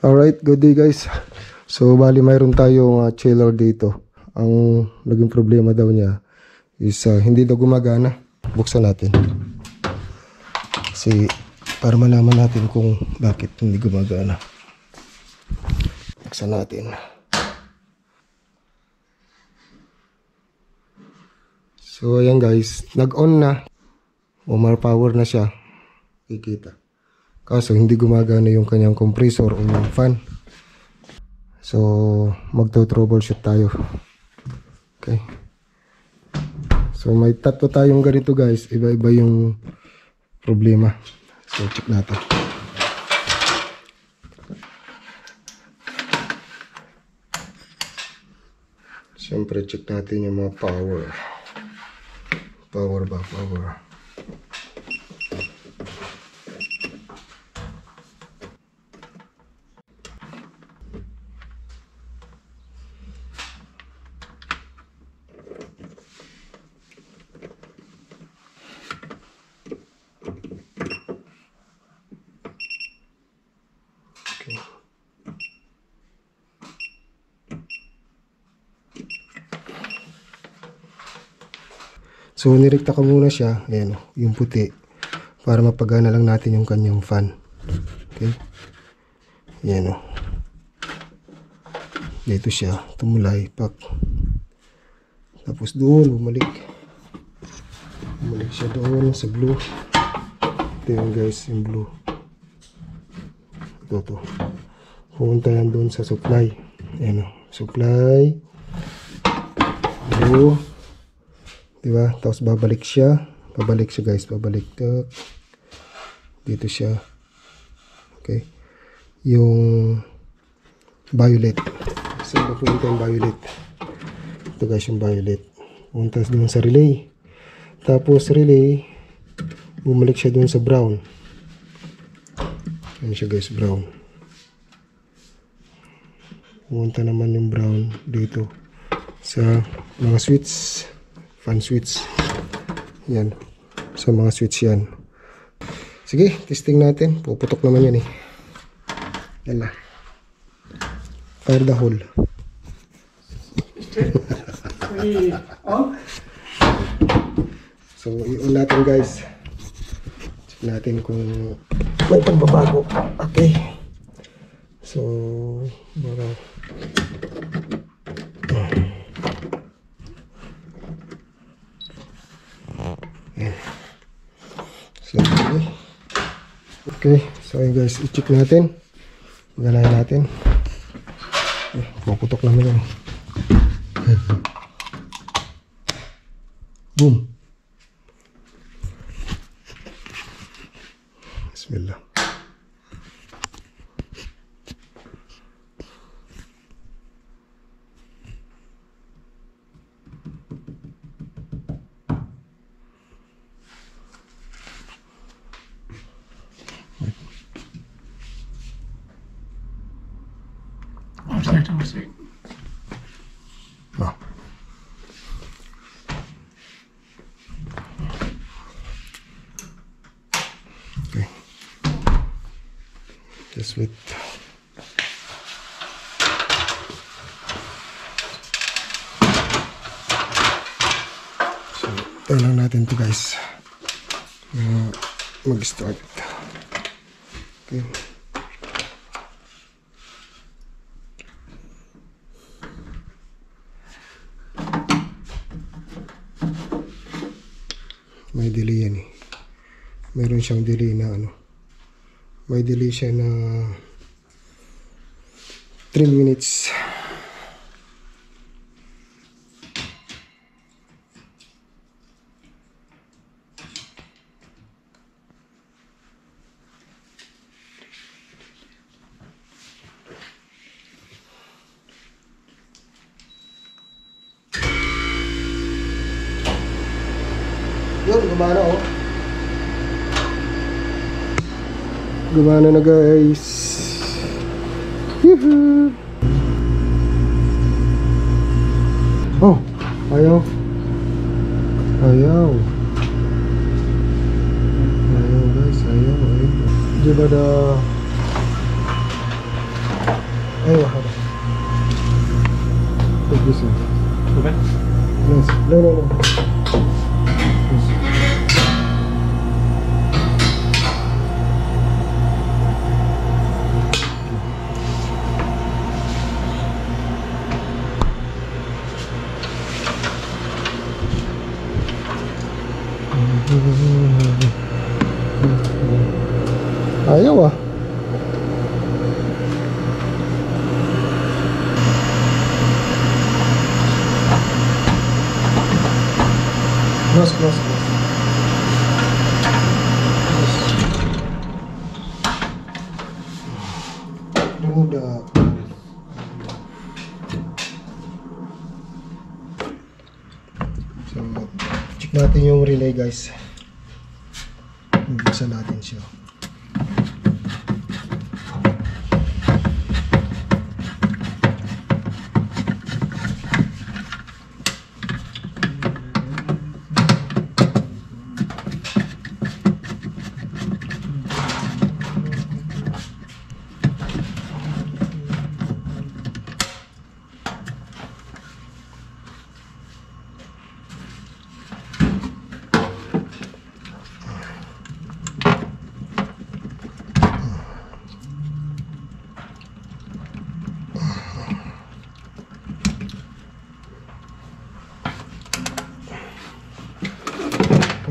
Alright, good day guys. So bali mayroon tayong chiller dito. Ang naging problema daw niya is hindi daw gumagana. Buksan natin. Kasi para malaman natin kung bakit hindi gumagana. Buksan natin. So ayan guys, nag-on na. Power na siya. Kikita. Kaso hindi gumagana yung kanyang compressor o yung fan. So magto-troubleshoot tayo. Okay. So may tatlo tayong ganito guys. Iba-iba yung problema. So check natin. Siyempre check natin yung mga power. Power. So nirekta ko muna siya, ayan, yung puti, para mapagana lang natin yung kanyang fan. Okay? Ayan o. Dito siya, tumulay, pak. Tapos doon, bumalik. Bumalik siya doon sa blue. Ito yun guys, yung blue. Ito. Pumunta yan doon sa supply. Ayan o, supply. Blue. Diba? Tapos babalik siya guys, babalik dito siya. Okay, yung violet, saan pupunta yung violet? Ito guys yung violet, pumunta doon sa relay, tapos relay bumalik siya doon sa brown. Yan siya guys, brown. Pumunta naman yung brown dito sa mga switch, fan switch. Yan. So mga switch yan. Sige, testing natin. Puputok naman yan eh. Yan na. Fire the hole. So i-on natin guys. Check natin kung may pagbabago. Okay. So baka okay, so ayun guys, i-check natin. Ganahin natin. Puputok naman yan. Boom. Bismillah. Oh. Okay. Just wait. So, tayo lang natin to guys. Mag-start. Okay. May delay yan eh. Meron siyang delay na ano. May delay siya na 3 minutes. Yun, gumana oh. Gumana na guys. Yuhu. Oh, ayaw. Ayaw guys, ayaw. Di ba أيوة هذا. This one. Okay. Yes. No, no, no. Yes. Ayaw ah. Close, close, close. Remove the... So, check natin yung relay guys. Bubuksan natin siya.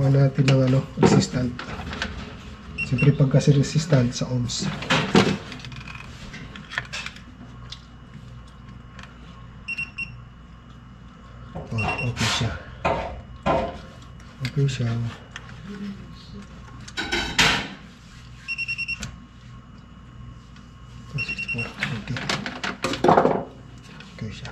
Kuha natin ng ano, resistant. Siyempre pag kasi resistant sa ohms. Oh, okay siya. Okay siya. Okay siya.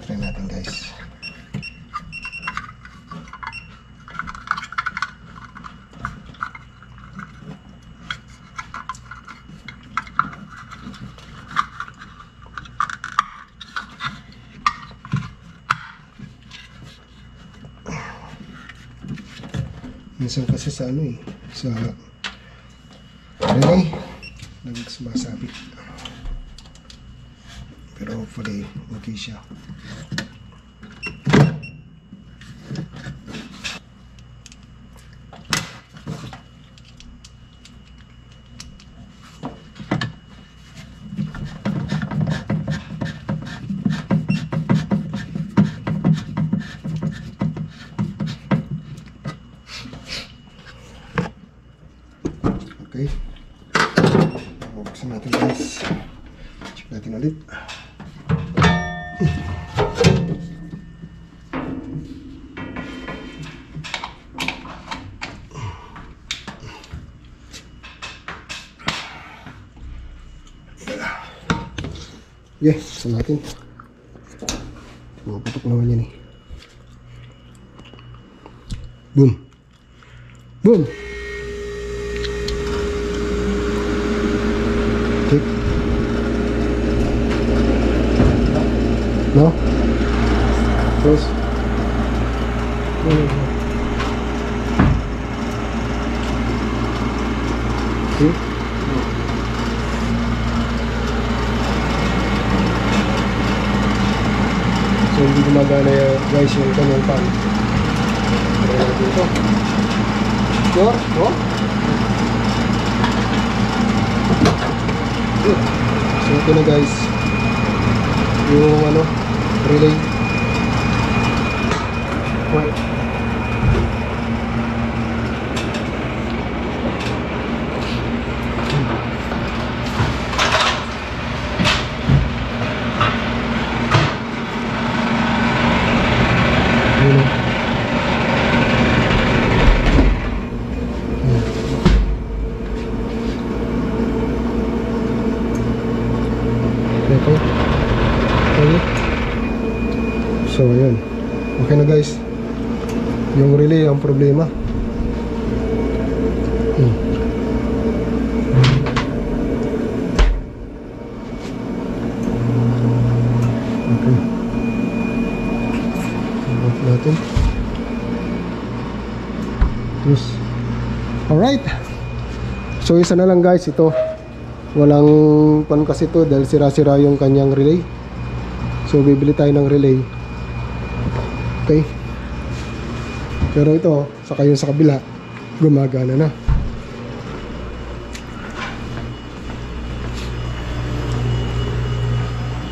Try natin guys. Minsan kasi sa ano eh, sa relay, sumasabit. Pero hopefully, okay siya. Okay. Buksan natin guys. Check natin ulit. Okay, buksan natin. Puputok naman yan eh. Boom. Boom. Check. No? Close. See? So hindi gumagana guys yung kanyang pan. Try natin ito. Sure? No? So ito na guys yung ano relay. Wait. So ayun, okay na guys. Yung relay ang problema. Okay. Off natin. Terus alright. So isa na lang guys ito. Walang pan kasi ito dahil sira-sira yung kanyang relay. So bibili tayo ng relay. Okay. Pero ito, saka yung sa kabila, gumagana na.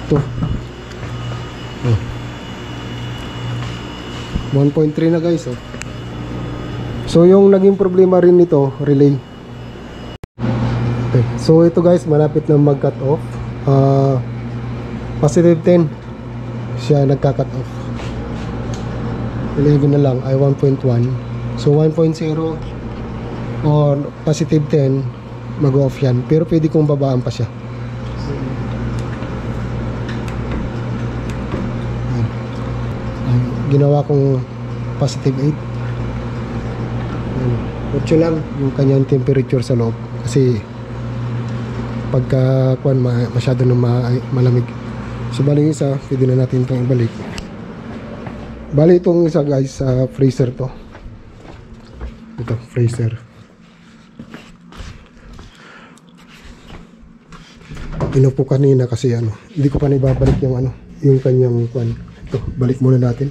Ito. 1.3 na guys. Oh. So yung naging problema rin nito, relay. Okay. So ito guys, malapit na mag-cut off. Positive 10 siya nagka-cut off. 11 na lang ay 1.1. So 1.0 or positive 10 mag-off yan. Pero pwede kong babaan pa siya. Ginawa kong positive 8. 8 lang yung kanyang temperature sa loob. Kasi pagka masyado na malamig. So bali isa, pwede na natin itong ibalik. Bali itong isa guys sa freezer to. Ito, freezer. Inupo kanina kasi ano, hindi ko pa naibabalik yung ano, yung kanyang kwan. Ito, balik muna natin.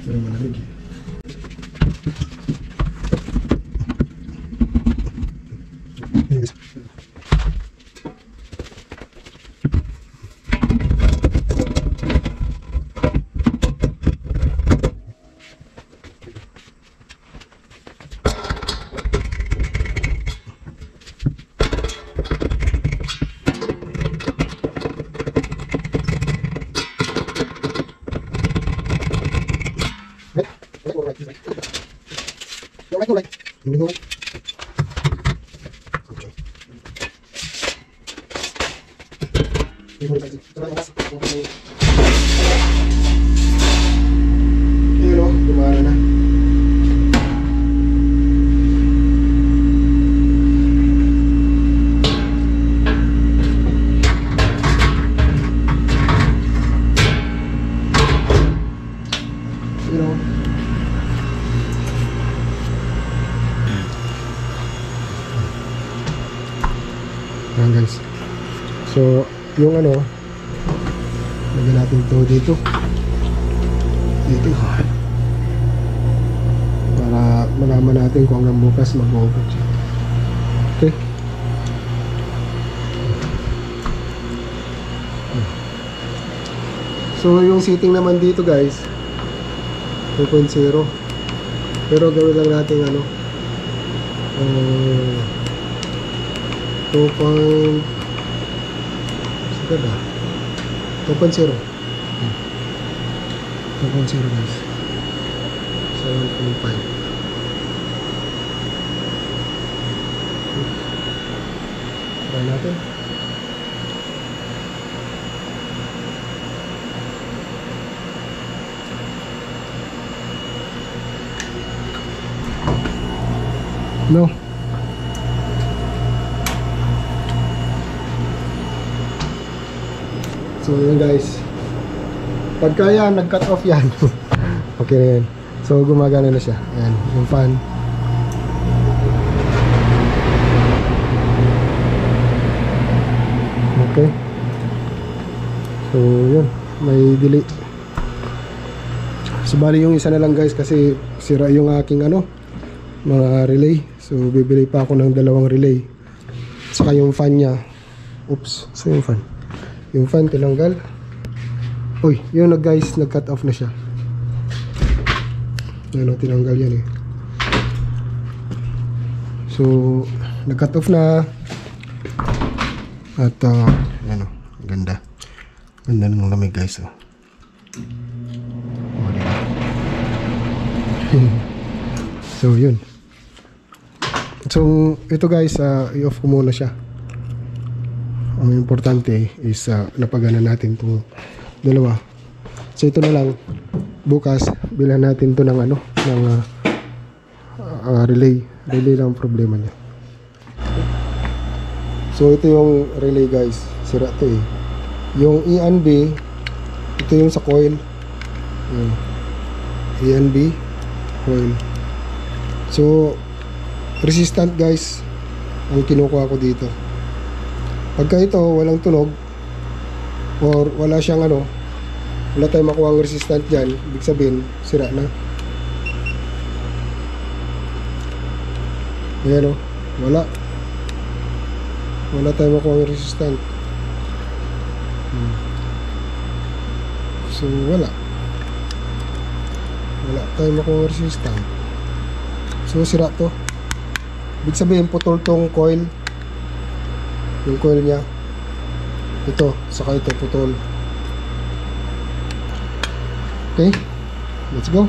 Pero malamig. Gumana na. lang guys. So yung ano, lagyan natin to dito para malaman natin kung hanggang bukas mag-open siya. Okay. So yung seating naman dito guys 2.0, pero gawin lang natin ano 2.0 guys, 7.5. Try natin. No. So yun guys, pagka yan nag-cut off yan okay na yan. So gumagana na siya. Ayan, yung fan. Okay. So yun, may delay. So bali yung isa na lang guys kasi sira yung aking ano, mga relay. So bibili pa ako ng dalawang relay. Saka yung fan niya. Oops, so yung fan. Yung fan tinanggal. Uy, yun na guys, nag-cut off na siya. Ano, tinanggal yan eh. So nag-cut off na. At ano, ganda. Ganda ng lamig guys oh. Oh, diba? So yun. So ito guys, i-off ko muna siya. Ang importante is napagana natin itong dalawa. So ito na lang, bukas bilhan natin to ng ano, ng relay lang ang problema niya. So ito yung relay guys, sira to eh. Yung E and B, ito yung sa coil. E and B coil. So resistant guys ang kinukuha ko dito. Pagka ito walang tunog or wala siyang ano, wala tayong makuha ang resistant dyan, ibig sabihin sira na. Ayan o, wala tayong makuha ang resistant. So wala tayong makuha ang resistant. So sira to. Ibig sabihin putol tong coil. Yung coil niya. Ito, saka ito putol. Okay, let's go.